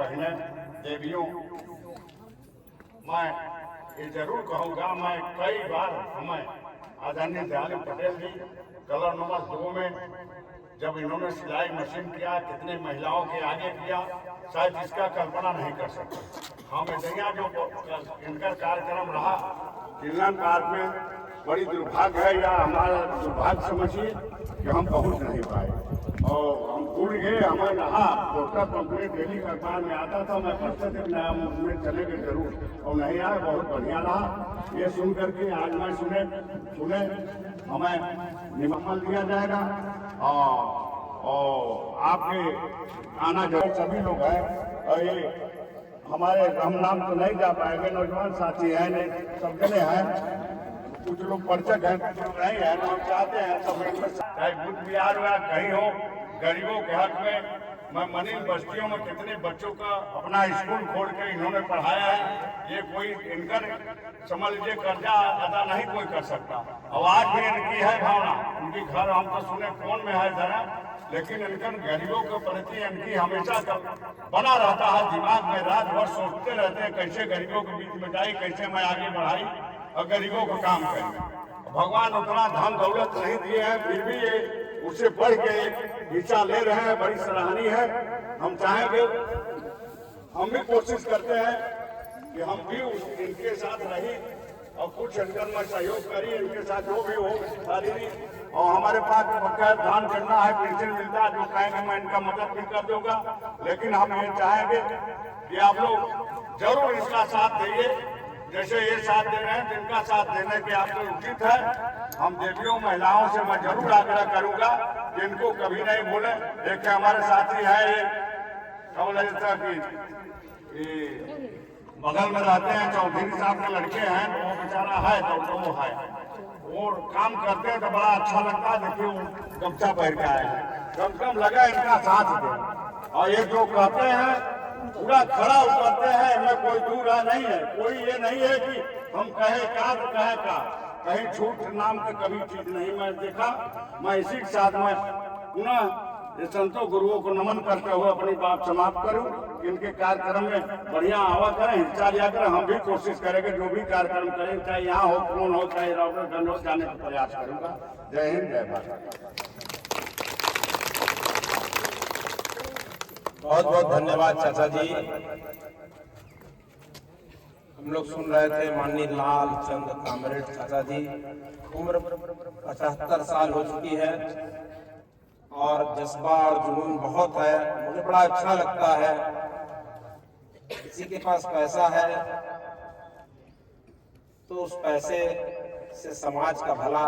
बहनें, देवियों, मैं ये जरूर कहूँगा, मैं कई बार हमें आदरणीय दयाल पटेल जी कलर नंबर 2 में जब इन्होंने सिलाई मशीन किया, कितने महिलाओं के आगे किया, शायद इसका कल्पना नहीं कर सकते। हम यहाँ जो इनका कार्यक्रम रहा चिल्ड्रन पार्क में, बड़ी दुर्भाग्य है, या हमारा दुर्भाग्य समझिए कि हम पहुंच नहीं पाए और हम भूल गए। हमें रहा पोस्टर पंपलेट डेली अखबार में आता था, मैं पढ़ते थे नया मूवमेंट चलेंगे जरूर, और नहीं आया। बहुत बढ़िया रहा ये सुन करके। आज मैं सुने हमें निमंत्रण दिया जाएगा और आपके आना जरूर सभी लोग हैं। और ये हमारे हम नाम तो नहीं जा पाएंगे, नौजवान साथी हैं, नहीं सब जने हैं, कुछ लोग परिचय हैं, कुछ लोग नहीं है। हम चाहते हैं सब, चाहे बुद्ध विहार हुआ कहीं हो, गरीबों के हक में। मैं मनील बस्तियों में कितने बच्चों का अपना स्कूल खोल के इन्होंने पढ़ाया है। ये कोई इनकर समझ लीजिए कर्जा अदा नहीं कोई कर सकता। और आज भी इनकी है भावना, उनकी घर हम तो सुने कौन में है जरा, लेकिन इनकर गरीबों के प्रति इनकी हमेशा बना रहता है दिमाग में। रात भर सोचते रहते हैं कैसे गरीबों के बीच में जाए, कैसे मैं आगे बढ़ाई और गरीबों को काम करें। भगवान उतना धन दौलत नहीं दिए हैं, फिर भी ये उससे बढ़ के हिस्सा ले रहे हैं, बड़ी सराहनीय है। हम चाहेंगे, हम भी कोशिश करते हैं कि हम भी इनके साथ रही और कुछ इनकर में सहयोग करिए, इनके साथ जो भी हो शारीरिक। और हमारे पास बकाया दान करना है, पेंशन मिलता है, जो कहेंगे मैं इनका मदद भी कर दूंगा। लेकिन हम ये चाहेंगे कि आप लोग जरूर इसका साथ देंगे, जैसे ये साथ दे रहे हैं, जिनका साथ देने के आपको उचित है। हम देवियों महिलाओं से मैं जरूर आग्रह करूंगा कि इनको कभी नहीं भूलें। एक हमारे साथी है, ये कमल जैसा कि बगल में रहते हैं, चौधरी साहब के लड़के हैं, तो वो बेचारा है तो वो है, वो काम करते हैं तो बड़ा अच्छा लगता है। देखिए वो गमछा पहन के आए हैं, कम से कम लगा इनका साथ दे। और ये जो कहते हैं पूरा खड़ा उतरते हैं, इनमें कोई दूर नहीं है। कोई ये नहीं है कि हम कहे का तो कहे का, कहीं झूठ नाम की कभी चीज नहीं मैं देखा। मैं इसी के साथ में पुनः संतों गुरुओं को नमन करते हुए अपनी बात समाप्त करूं। इनके कार्यक्रम में बढ़िया आवा करें, हिस्सा लिया करें। हम भी कोशिश करेंगे जो भी कार्यक्रम करें, चाहे यहाँ हो, कौन हो, चाहे रावटगंज हो, जाने का प्रयास करूंगा। जय हिंद, जय भारत। बहुत बहुत धन्यवाद चाचा जी। हम लोग सुन रहे थे माननीय लाल चंद कामरेड चाचा जी। उम्र 75 साल हो चुकी है और जज्बा और जुनून बहुत है। मुझे बड़ा अच्छा लगता है, किसी के पास पैसा है तो उस पैसे से समाज का भला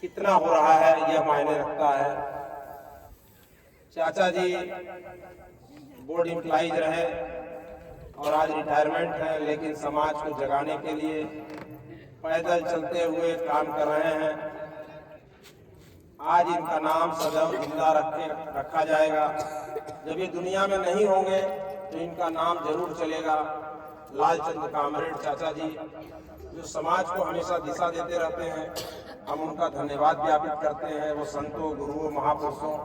कितना हो रहा है यह मायने रखता है। चाचा जी बोर्ड एम्प्लॉइज रहे और आज रिटायरमेंट है, लेकिन समाज को जगाने के लिए पैदल चलते हुए काम कर रहे हैं। आज इनका नाम सदैव जिंदा रखा जाएगा। जब ये दुनिया में नहीं होंगे तो इनका नाम जरूर चलेगा। लालचंद कामरेड चाचा जी जो समाज को हमेशा दिशा देते रहते हैं, हम उनका धन्यवाद ज्ञापित करते हैं। वो संतों, गुरुओं, महापुरुषों,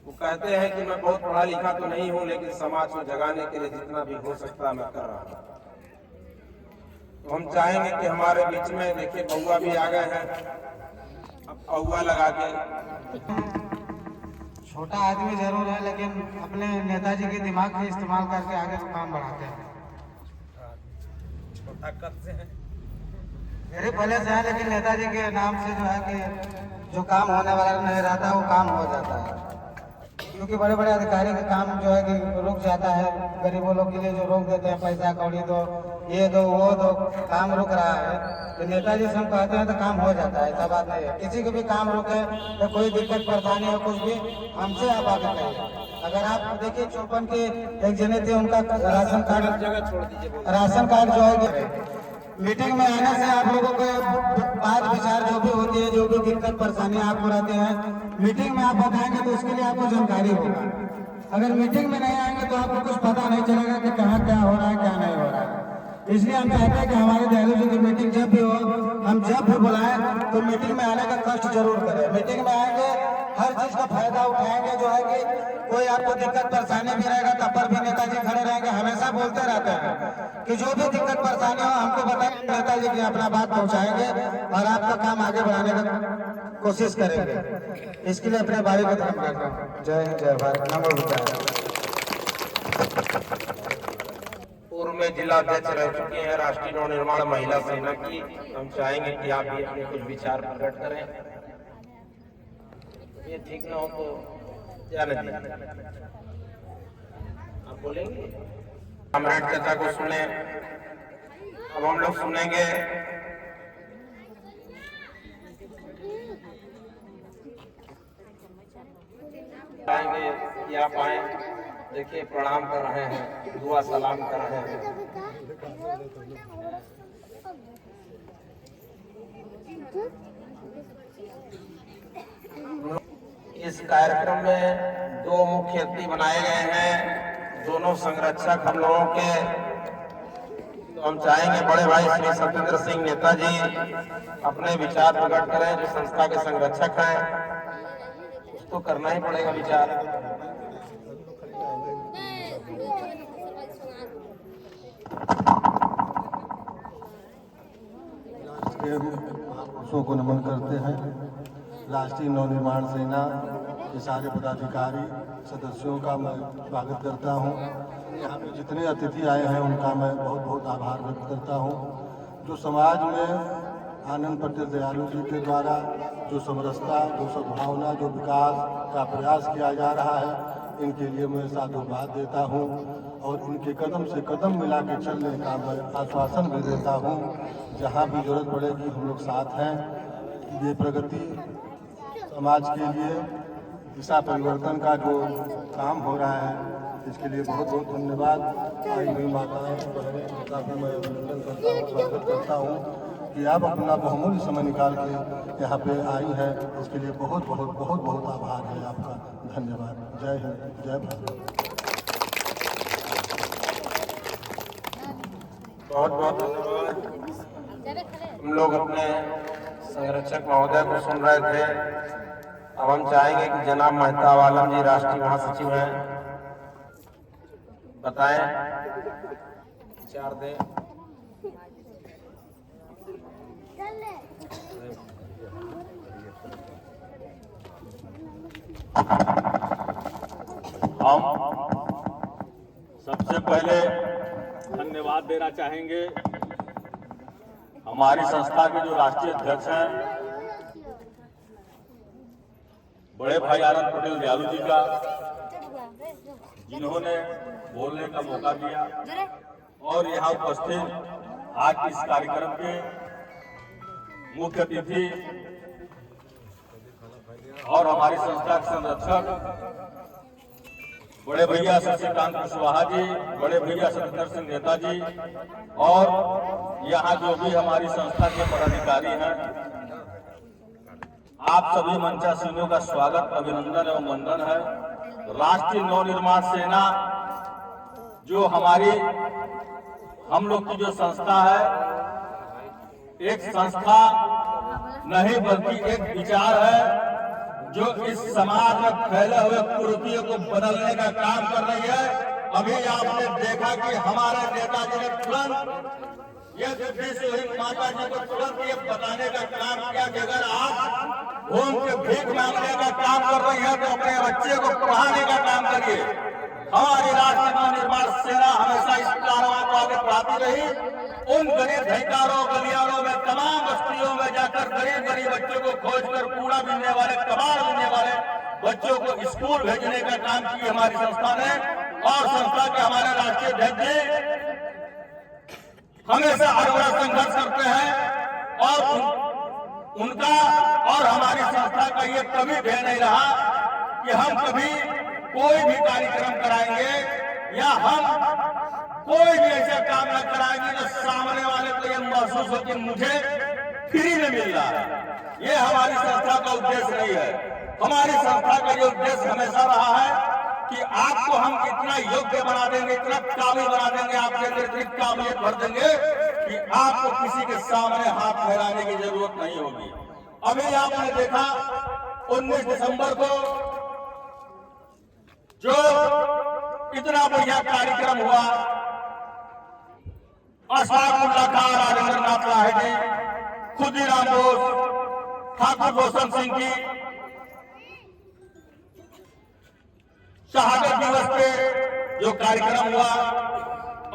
वो कहते हैं कि मैं बहुत पढ़ा लिखा तो नहीं हूं, लेकिन समाज को जगाने के लिए जितना भी हो सकता मैं कर रहा हूं। तो हम चाहेंगे कि हमारे बीच में देखिए बउआ भी आ गए हैं, अब पौआ लगा के। छोटा आदमी जरूर है, लेकिन अपने नेताजी के दिमाग का इस्तेमाल करके आगे का काम बढ़ाते हैं। छोटा कद से है, मेरे पहले से है, लेकिन नेताजी के नाम से जो है कि जो काम होने वाला नहीं रहता वो काम हो जाता है। क्योंकि बड़े बड़े अधिकारी का काम जो है कि रुक जाता है। गरीबों लोग के लिए जो रोक देते हैं, पैसा कौड़ी दो, ये दो, वो दो, काम रुक रहा है। तो नेताजी से हम कहते हैं तो काम हो जाता है, ऐसा बात नहीं है। किसी को भी काम रुके तो कोई दिक्कत परेशानी हो, कुछ भी हमसे आप आगे करिए। अगर आप देखिए चौपन के एक जने थे, उनका राशन कार्ड जो है, मीटिंग में आने से आप लोगों को बात विचार जो भी होती है, जो भी दिक्कत परेशानी आपको रहते हैं, मीटिंग में आप बताएंगे तो उसके लिए आपको जानकारी होगा। अगर मीटिंग में नहीं आएंगे तो आपको कुछ पता नहीं चलेगा कि कहाँ क्या हो रहा है, क्या नहीं हो रहा है। इसलिए हम चाहते हैं कि हमारे दयालु जी की मीटिंग जब भी हो, हम जब भी बुलाएं तो मीटिंग में आने का कष्ट जरूर करें। मीटिंग में आएंगे हर चीज का फायदा उठाएंगे। जो है कि कोई आपको दिक्कत परेशानी भी रहेगा तब पर भी नेताजी खड़े रहेंगे। हमेशा बोलते रहते हैं कि जो भी दिक्कत परेशानी हो हमको बताएं, नेताजी की अपना बात पहुंचाएंगे और आपका काम आगे बढ़ाने का कोशिश करेंगे। इसके लिए अपने भाई को ध्यान रखना। जय हिंद, जय भारत, नमो बुद्धाय। पूर्व में जिला अध्यक्ष रह चुके हैं राष्ट्रीय नव निर्माण महिला सेना की। हम चाहेंगे कि आप भी अपने कुछ विचार प्रकट करें। ये ठीक ना हो तो जाने दीजिए, आप बोलेंगे। कॉमरेड चाचा को सुने। अब हम लोग सुनेंगे कि आप आए, देखिए प्रणाम कर रहे हैं, दुआ सलाम कर रहे हैं। इस कार्यक्रम में दो मुख्य अतिथि बनाए गए हैं, दोनों संरक्षक हम लोगों के। तो हम चाहेंगे बड़े भाई श्री सत्येंद्र सिंह नेताजी अपने विचार प्रकट करें। जो संस्था के संरक्षक हैं, कुछ तो करना ही पड़ेगा विचार। महापुरुषों को नमन करते हैं। राष्ट्रीय नवनिर्माण सेना के सारे पदाधिकारी सदस्यों का मैं स्वागत करता हूं। यहाँ पे जितने अतिथि आए हैं उनका मैं बहुत बहुत आभार व्यक्त करता हूं। जो समाज में आनंद पटेल दयालु जी के द्वारा जो समरसता, जो सद्भावना, जो विकास का प्रयास किया जा रहा है, इनके लिए मैं साधुवाद देता हूं और इनके कदम से कदम मिला के चलने का मैं आश्वासन भी देता हूं। जहां भी जरूरत पड़ेगी हम लोग साथ हैं। ये प्रगति समाज के लिए दिशा परिवर्तन का जो काम हो रहा है, इसके लिए बहुत बहुत धन्यवाद। आई हुई माताएं बहनें का भी मैं अभिनंदन करता हूँ, स्वागत करता हूँ कि आप अपना बहुमूल्य समय निकाल के यहाँ पे आई हैं। इसके लिए बहुत बहुत बहुत बहुत आभार है आपका। धन्यवाद। जय हिंद, जय भारत। बहुत बहुत धन्यवाद। हम लोग अपने संरक्षक महोदय को सुन रहे थे। अब हम चाहेंगे कि जनाब महताब आलम जी राष्ट्रीय महासचिव हैं, बताएं, विचार दें। हम सबसे पहले धन्यवाद देना चाहेंगे हमारी संस्था के जो राष्ट्रीय अध्यक्ष हैं बड़े भाई आनंद पटेल दयालु जी का, जिन्होंने बोलने का मौका दिया और यहाँ उपस्थित आज के इस कार्यक्रम के मुख्य अतिथि और हमारी संस्था के संरक्षक बड़े भैया शशिकांत कुशवाहा जी, बड़े भैया सत्येंद्र सिंह नेताजी और यहाँ जो भी हमारी संस्था के पदाधिकारी हैं, आप सभी मंचासीनों का स्वागत, अभिनंदन एवं वंदन है। राष्ट्रीय नवनिर्माण सेना जो हमारी हम लोग की जो संस्था है, एक संस्था नहीं बल्कि एक विचार है जो इस समाज में फैले हुए कुरीतियों को बदलने का काम कर रही है। अभी आपने देखा कि हमारे नेताजी ने तुरंत ये माता जी को तुरंत ये बताने का काम किया कि अगर आप घूम के भीख मांगने का काम कर रही है तो अपने बच्चे को पढ़ाने का काम करिए। हमारी राष्ट्रीय निर्माण सेना हमेशा इस कारवां को आगे बढ़ाती रही। उन गरीब धिक्कारों, गलियारों में, तमाम बस्तियों में जाकर गरीब गरीब बच्चों को खोजकर कूड़ा बीनने वाले, कबाड़ बीनने वाले बच्चों को स्कूल भेजने का काम की हमारी संस्था ने। और संस्था के हमारे राष्ट्रीय अध्यक्ष जी हमेशा हर बड़ा संघर्ष करते हैं और उनका और हमारी संस्था का ये कभी ध्येय नहीं रहा कि हम कभी कोई भी कार्यक्रम कराएंगे या हम कोई भी ऐसा काम न कराएंगे जो सामने वाले को यह महसूस हो कि मुझे फ्री में मिल रहा है। ये हमारी संस्था का उद्देश्य नहीं है। हमारी संस्था का ये उद्देश्य हमेशा रहा है कि आपको हम इतना योग्य बना देंगे, इतना काबिल बना देंगे, आपके अंदर इतनी काबिलियत भर देंगे कि आपको किसी के सामने हाथ फैलाने की जरूरत नहीं होगी। अभी आपने देखा 19 दिसंबर को जो इतना बढ़िया कार्यक्रम हुआ, अशफाकुल्लाह खां, राजेंद्र नाथ लाहिड़ी, खुदीराम बोस, ठाकुर रोशन सिंह की शहादत दिवस पे जो कार्यक्रम हुआ,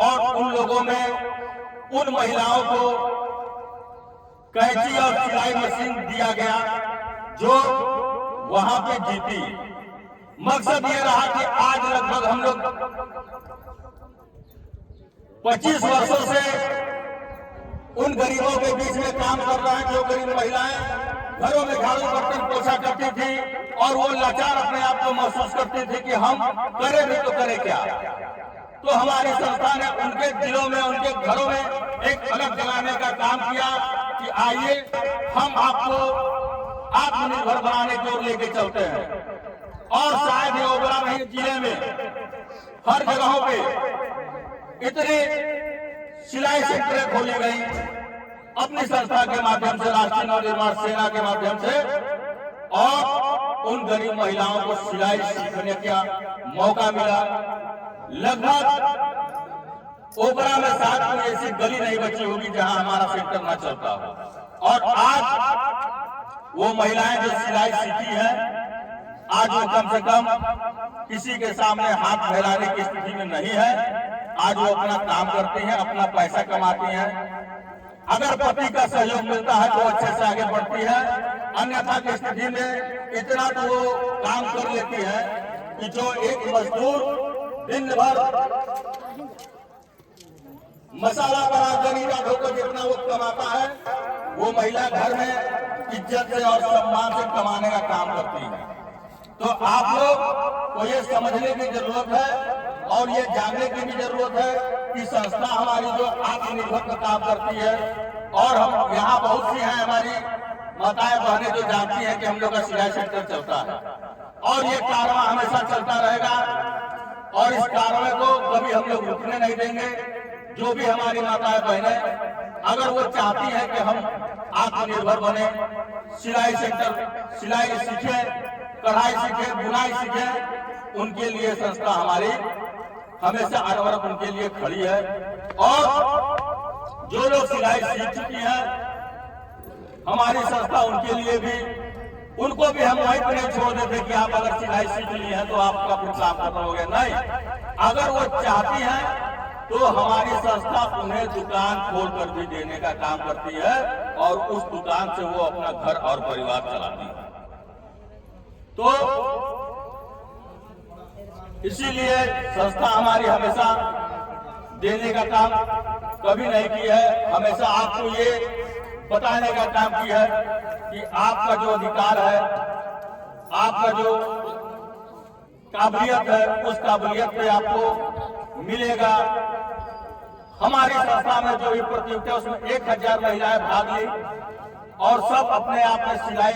और उन लोगों में उन महिलाओं को कैंची और सिलाई मशीन दिया गया जो वहां पे जीती। मकसद ये रहा कि आज लगभग हम लोग 25 वर्षों से उन गरीबों के बीच में काम कर रहे हैं, जो गरीब महिलाएं घरों में झाड़ू बर्तन पोछा करती थी और वो लाचार अपने आप को महसूस करती थी कि हम करें भी तो करें क्या। तो हमारी संस्था ने उनके दिलों में, उनके घरों में एक अलग जलाने का काम किया कि आइए हम आपको आत्मनिर्भर बनाने की ओर लेके चलते हैं। और शायद ये ओबरा नहीं, जिले में हर जगहों पे इतनी सिलाई सेंटर खोली गई अपनी संस्था के माध्यम से, राष्ट्रीय नवनिर्माण सेना के माध्यम से, और उन गरीब महिलाओं को सिलाई सीखने का मौका मिला। लगभग ओबरा में 7 कोई ऐसी गली नहीं बची होगी जहां हमारा सेंटर न चलता हो। और आज वो महिलाएं जो सिलाई सीखी है, आज वो कम से कम किसी के सामने हाथ फैलाने की स्थिति में नहीं है। आज वो अपना काम करती हैं, अपना पैसा कमाती हैं। अगर पति का सहयोग मिलता है तो अच्छे से आगे बढ़ती है, अन्यथा की स्थिति में इतना तो वो काम कर लेती है कि जो एक मजदूर दिन भर मसाला बना गरीबा ढोकर जितना वो कमाता है, वो महिला घर में इज्जत से और सम्मान से कमाने का काम करती है। तो आप लोग को ये समझने की जरूरत है और ये जानने की भी जरूरत है कि संस्था हमारी जो आत्मनिर्भर का काम करती है, और हम यहाँ बहुत सी हैं हमारी माताएं बहनें जो जानती हैं कि हम लोग का सिलाई सेंटर चलता है, और ये कारवां हमेशा चलता रहेगा, और इस कारवां को कभी हम लोग रुकने नहीं देंगे। जो भी हमारी माताएं बहनें अगर वो चाहती हैं कि हम आत्मनिर्भर बने, सिलाई सेंटर, सिलाई सीखे, कढ़ाई सीखे, बुनाई सीखे, उनके लिए संस्था हमारी हमेशा अनवरत उनके लिए खड़ी है। और जो लोग सिलाई सीख चुकी हैं, हमारी संस्था उनके लिए भी, उनको भी हम वहीं पर नहीं छोड़ देते कि आप अगर सिलाई सीख ली है तो आपका फिर काम खत्म हो गया। नहीं, अगर वो चाहती हैं तो हमारी संस्था उन्हें दुकान खोल कर भी देने का काम करती है, और उस दुकान से वो अपना घर और परिवार चलाती है। तो इसीलिए संस्था हमारी हमेशा देने का काम कभी नहीं की है, हमेशा आपको ये बताने का काम किया है कि आपका जो अधिकार है, आपका जो काबिलियत है, उस काबिलियत पे आपको मिलेगा। हमारी संस्था में जो भी प्रतियोगिता उसमें 1000 महिलाएं भाग ली और सब अपने आप में सिलाई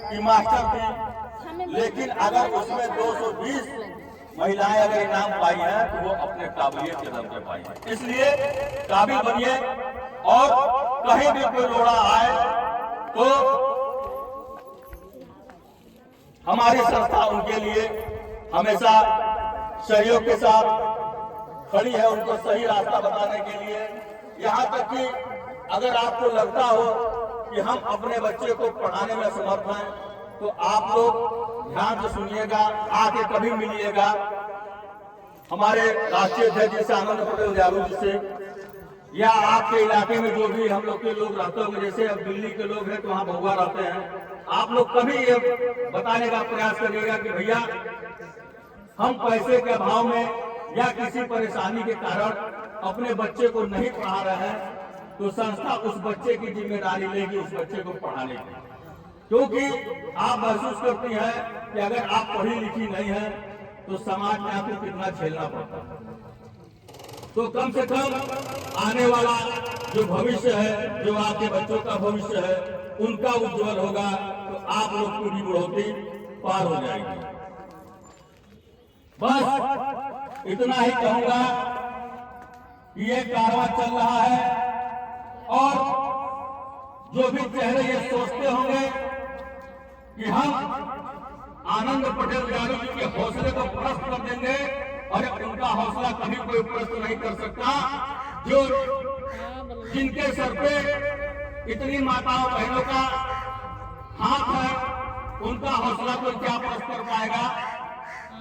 की मास्टर थी, लेकिन अगर उसमें 220 महिलाएं अगर इनाम पाई हैं तो वो अपने काबिलियत के दम पे पाई है। इसलिए काबिल बनिए, और कहीं भी कोई रोड़ा आए तो हमारी संस्था उनके लिए हमेशा सहयोग के साथ खड़ी है, उनको सही रास्ता बताने के लिए। यहाँ तक कि अगर आपको लगता हो कि हम अपने बच्चे को पढ़ाने में असमर्थ हैं, तो आप लोग ध्यान से सुनिएगा, आके कभी मिलिएगा हमारे राष्ट्रीय अध्यक्ष जैसे आनंद पटेल जारू जी से, या आपके इलाके में जो भी हम लोग के लोग रहते होंगे, जैसे अब दिल्ली के लोग हैं तो वहाँ भगवा रहते हैं, आप लोग कभी ये बताने का प्रयास करिएगा कि भैया हम पैसे के अभाव में या किसी परेशानी के कारण अपने बच्चे को नहीं पढ़ा रहे हैं, तो संस्था उस बच्चे की जिम्मेदारी लेगी उस बच्चे को पढ़ाने की। क्योंकि आप महसूस करती हैं कि अगर आप पढ़ी लिखी नहीं है तो समाज में आपको कितना झेलना पड़ता है। तो कम से कम आने वाला जो भविष्य है, जो आपके बच्चों का भविष्य है, उनका उज्जवल होगा, तो आप लोग की भी बढ़ोतरी पार हो जाएगी। बस इतना ही कहूंगा कि ये कारवां चल रहा है, और जो भी चेहरे ये सोचते होंगे कि हम आनंद पटेल जादू जी के हौसले को प्रस्त कर देंगे। और उनका हौसला कभी कोई प्रस्त नहीं कर सकता। जो जिनके सर पे इतनी माताओं बहनों का हाथ है, उनका हौसला कोई क्या प्रस्त कर पाएगा।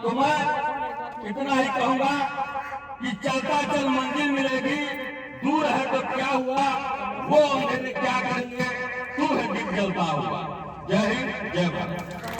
तो मैं इतना ही कहूंगा कि चलता चल मंजिल मिलेगी, दूर है तो क्या हुआ, वो अंधेरे क्या करेंगे, तू है दीप जलता हुआ। जय हिंद, जय भारत।